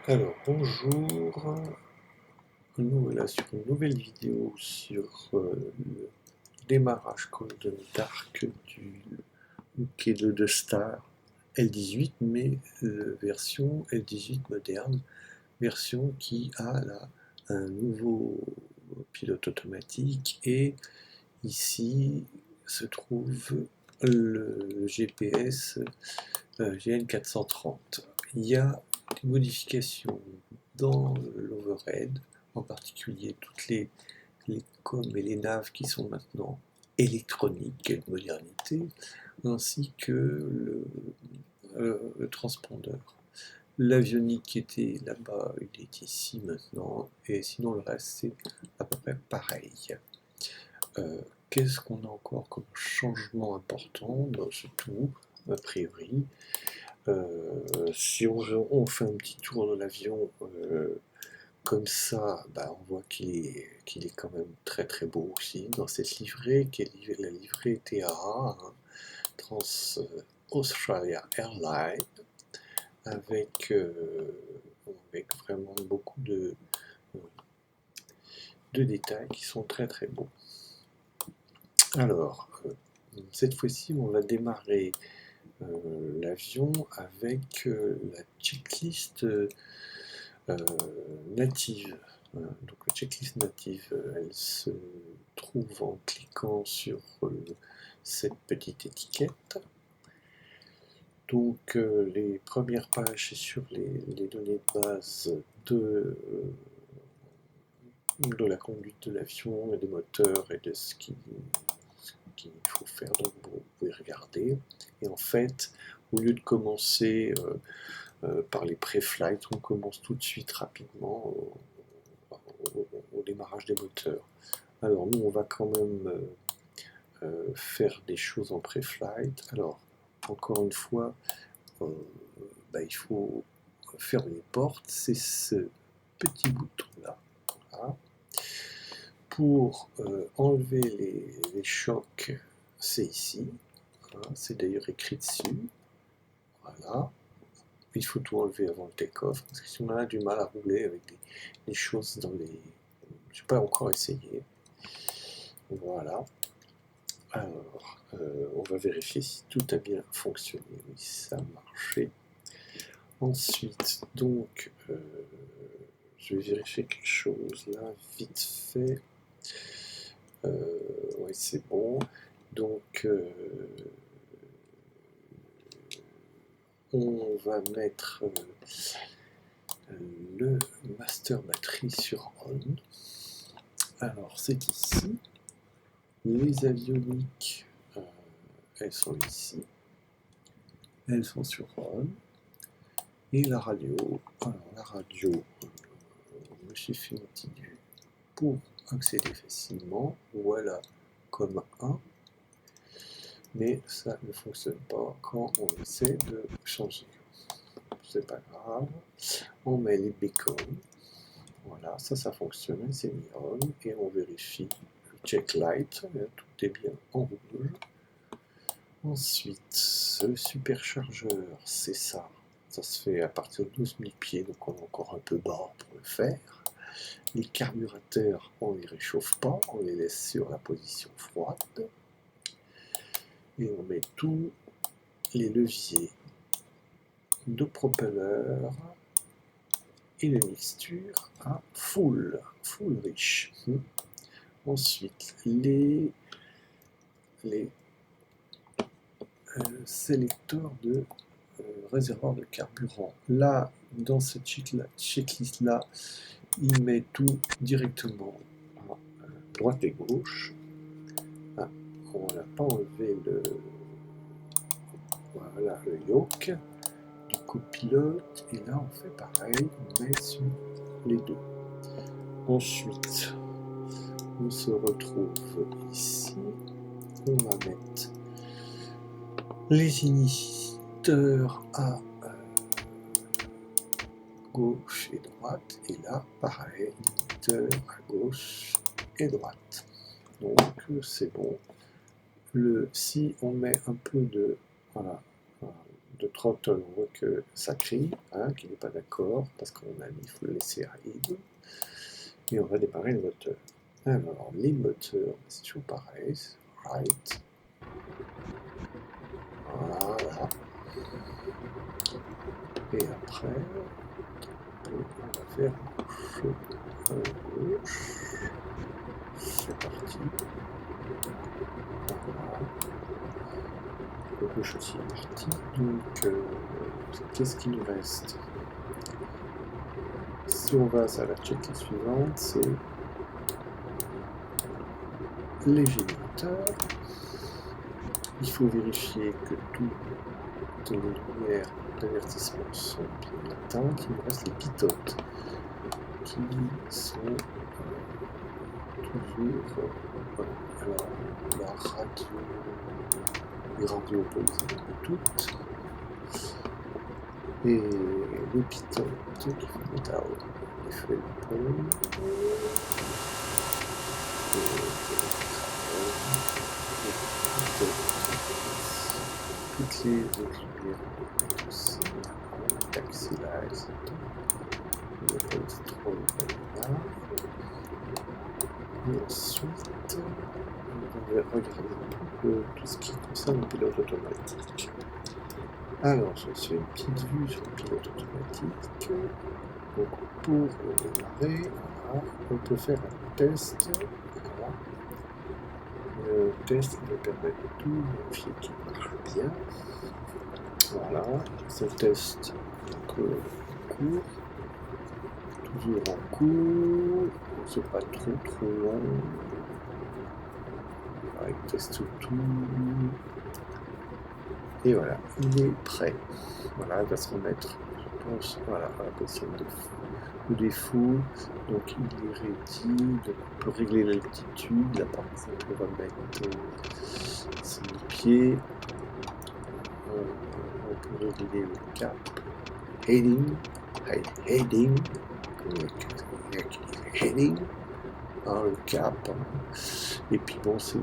Alors bonjour, nous voilà sur une nouvelle vidéo sur le démarrage Golden Dark du Quai 2 de Star L18, mais version L18 moderne, version qui a là un nouveau pilote automatique, et ici se trouve le GPS GN430. Il y a des modifications dans l'overhead, en particulier toutes les coms et les naves qui sont maintenant électroniques, quelle modernité, ainsi que le transpondeur. L'avionique qui était là-bas, il est ici maintenant, et sinon le reste c'est à peu près pareil. Qu'est-ce qu'on a encore comme changement important dans ce tout, a priori? Si on fait un petit tour de l'avion comme ça, bah, on voit qu'il est quand même très très beau aussi dans cette livrée, qui est la livrée TAA, hein, Trans Australia Airlines, avec vraiment beaucoup de détails qui sont très très beaux. Alors, cette fois-ci, on va démarrer l'avion avec la checklist native. Donc la checklist native, elle se trouve en cliquant sur cette petite étiquette. Donc les premières pages, c'est sur les données de base de la conduite de l'avion et des moteurs et de ce qu'il faut faire. Donc vous pouvez regarder. Et en fait, au lieu de commencer par les pré-flights, on commence tout de suite rapidement au démarrage des moteurs. Alors nous, on va quand même faire des choses en pré-flight. Alors, encore une fois, il faut fermer les portes. C'est ce petit bouton-là. Voilà. Pour enlever les chocs, c'est ici. Voilà. C'est d'ailleurs écrit dessus. Voilà. Il faut tout enlever avant le take-off, parce que si on a du mal à rouler avec des choses dans les... Je n'ai pas encore essayé. Voilà. Alors, on va vérifier si tout a bien fonctionné. Oui, ça a marché. Ensuite, donc, je vais vérifier quelque chose là, vite fait. Oui, c'est bon. Donc, on va mettre le master batterie sur on. Alors, c'est ici. Les avioniques, elles sont ici. Elles sont sur on. Et la radio, alors la radio, je me suis fait un petit du pour accéder facilement. Voilà, comme 1. Mais ça ne fonctionne pas quand on essaie de changer. C'est pas grave. On met les beacons. Voilà, ça fonctionne, c'est mis on. Et on vérifie le check light. Tout est bien en rouge. Ensuite, le superchargeur, c'est ça. Ça se fait à partir de 12 000 pieds, donc on est encore un peu bas pour le faire. Les carburateurs, on ne les réchauffe pas, on les laisse sur la position froide. Et on met tous les leviers de propeller et les mixtures à full riche. Ensuite, les sélecteurs de réservoir de carburant. Là, dans cette checklist là, il met tout directement à droite et gauche. Ah, on n'a pas enlevé le yoke du copilote, et là on fait pareil, on met sur les deux. Ensuite, on se retrouve ici, on va mettre les inhibiteurs à gauche et droite, et là pareil, inhibiteur à gauche et droite. Donc c'est bon. Si on met un peu de de throttle, on voit que ça crie, hein, qu'il n'est pas d'accord, parce qu'on a mis, il faut le laisser à idle. Et on va démarrer le moteur. Alors, les moteurs, c'est toujours pareil, right. Voilà. Et après, on va faire gauche. C'est parti. Voilà. Le gauche aussi est parti. Donc, qu'est-ce qu'il nous reste? Si on va à la checklist suivante, c'est les générateurs. Il faut vérifier que toutes les lumières d'avertissement sont bien éteintes. Il nous reste les pitotes qui sont toujours alors, la radio, les radios pour les toutes, et les pitotes qui font down, les feux de pompe, toutes les autres lumières aussi, taxi lights, le polystyrone là. Et ensuite, on va regarder tout ce qui concerne le pilote automatique. Alors, je fais une petite vue sur le pilote automatique. Donc, pour le démarrer, voilà, on peut faire un test. Voilà. Le test qui va permettre de tout vérifier qu'il marche bien. Voilà, c'est le test en cours. Toujours en cours. C'est pas trop long. Voilà, il teste tout. Et voilà, il est prêt. Voilà, il va se remettre, je pense, voilà, à la position de défaut. Donc il est ready. Donc on peut régler l'altitude. Là par exemple, on va mettre ses pieds. On peut régler le cap. Heading. Heading. Hein, le cap. Et puis bon, c'est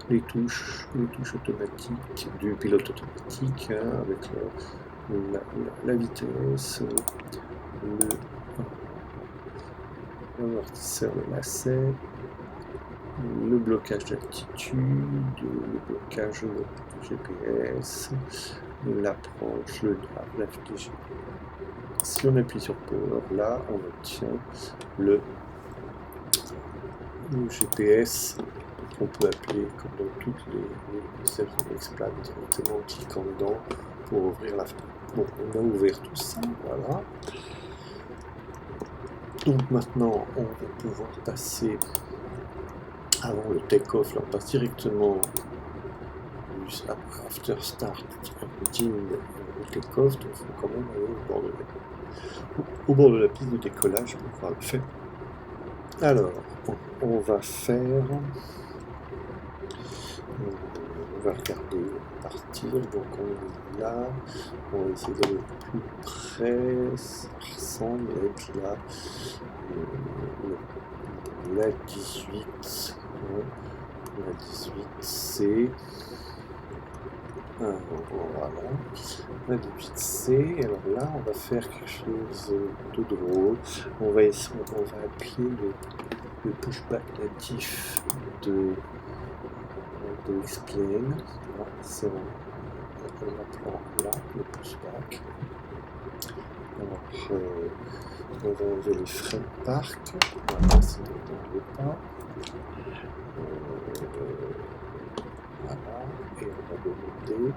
les touches automatiques du pilote automatique, hein, avec la vitesse, l'amortisseur, le lacet, le blocage d'altitude, le blocage du GPS, l'approche, le nav, la FDG. Si on appuie sur Power, là, on obtient le GPS qu'on peut appeler, comme dans toutes les services d'exploit, directement en cliquant dedans pour ouvrir la fenêtre. Bon, on a ouvert tout ça, voilà. Donc maintenant, on va pouvoir passer avant le take-off, là on passe directement du after start routine au take-off, donc il faut quand même aller au bord de la piste de décollage pour pouvoir le faire. Alors, on va faire, on va regarder partir, donc on est là, on va essayer d'aller plus près, ça ressemble à être là, la 18, la 18C, voilà, la 18C, alors là on va faire quelque chose de drôle, on va appuyer le pushback natif de Explain, c'est en appelant là le pushback. Alors on va enlever les freins de parc, voilà, sinon on ne veut pas. Voilà, et on va demander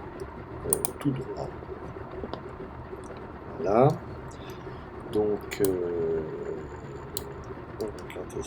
tout droit. Voilà, donc on va regarder.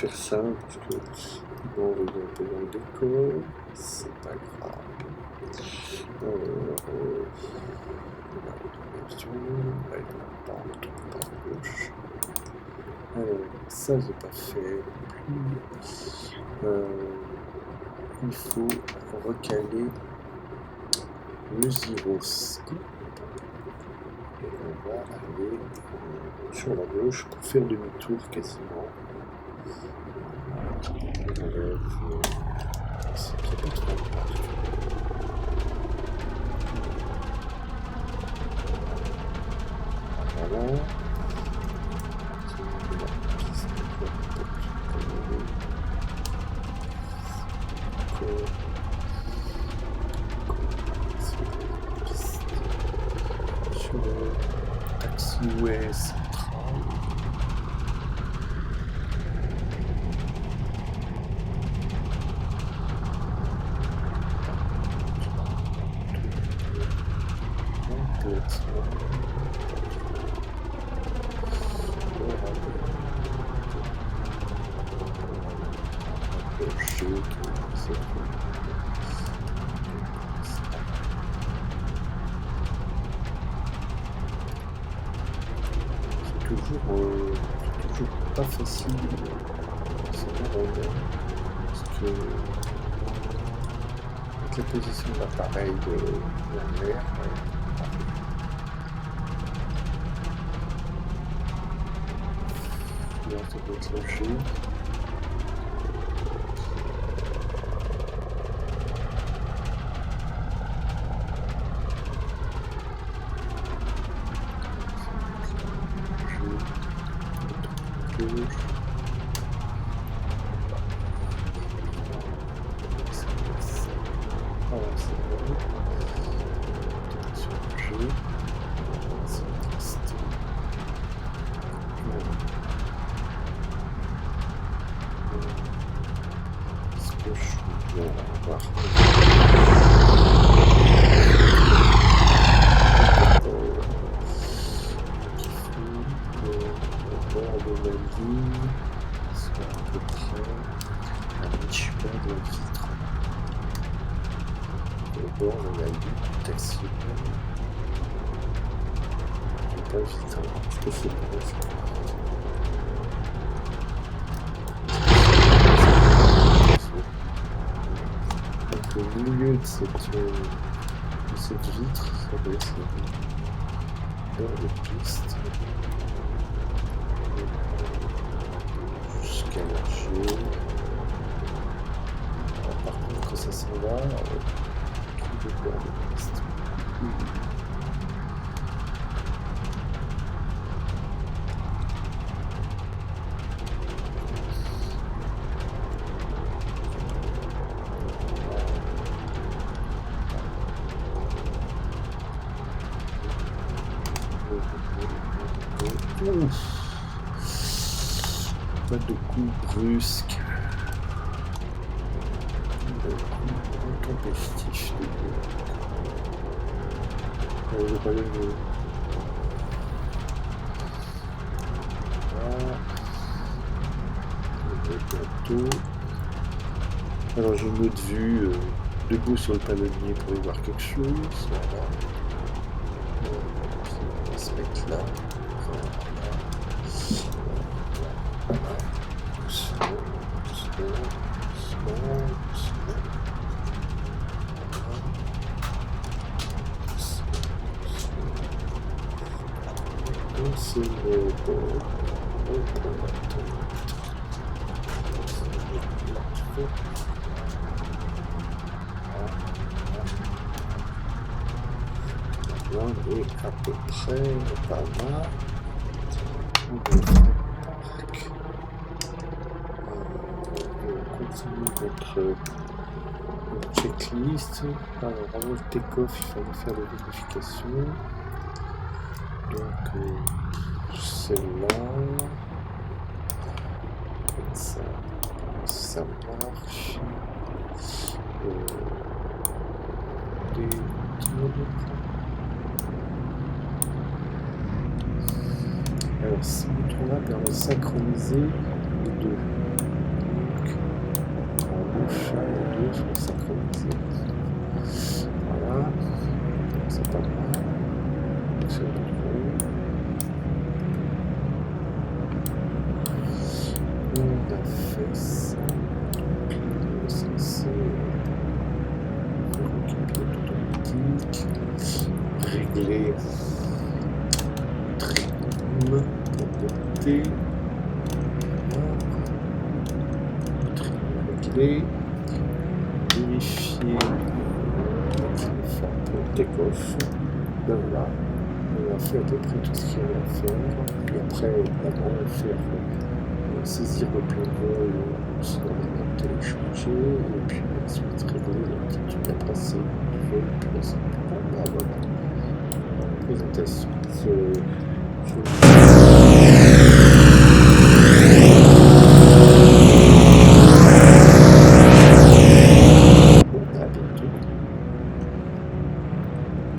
faire ça parce que on va envoyer un peu dans le décor, c'est pas grave. Alors, là, il y a par gauche. Alors, ça j'ai pas fait non plus. Il faut recaler le gyroscope et on va aller sur la gauche pour faire demi-tour quasiment. On enlève ce qui est pas trop important. Voilà. Sur l'axe ouest central. Complètement. C'est toujours pas facile de savoir où on est, parce que avec la position de l'appareil de l'air, là ça doit être logique. Au milieu de cette vitre, ça doit être dans de piste jusqu'à l'archer. Par contre, quand ça s'en va, tout est bord de piste. Pas de coup brusque, de coup intempestif de je vais pas le mieux. Voilà. Bientôt. Alors j'ai une autre vue debout sur le palonnier pour y voir quelque chose. Voilà. On va se mettre là. C'est le on est à peu près par là. On continue notre checklist. Alors avant le take-off, il fallait faire les vérifications. Donc celle-là, ça marche. Alors ce bouton-là permet de synchroniser les deux. chat, les deux sont synchronisés. Voilà, c'est pas mal. C'est le contrôle. On a fait ça. On est censé faire un pilote automatique, régler le trim pour côté. Réglé, vérifier pour le take-off. Ben voilà, on a fait à peu près tout ce qu'il y avait à faire. Et après, évidemment, on va faire saisir le plan de vol si on a téléchargé, et puis ensuite régler l'altitude à passer du vol, puis là c'est bon, bah voilà, présentation.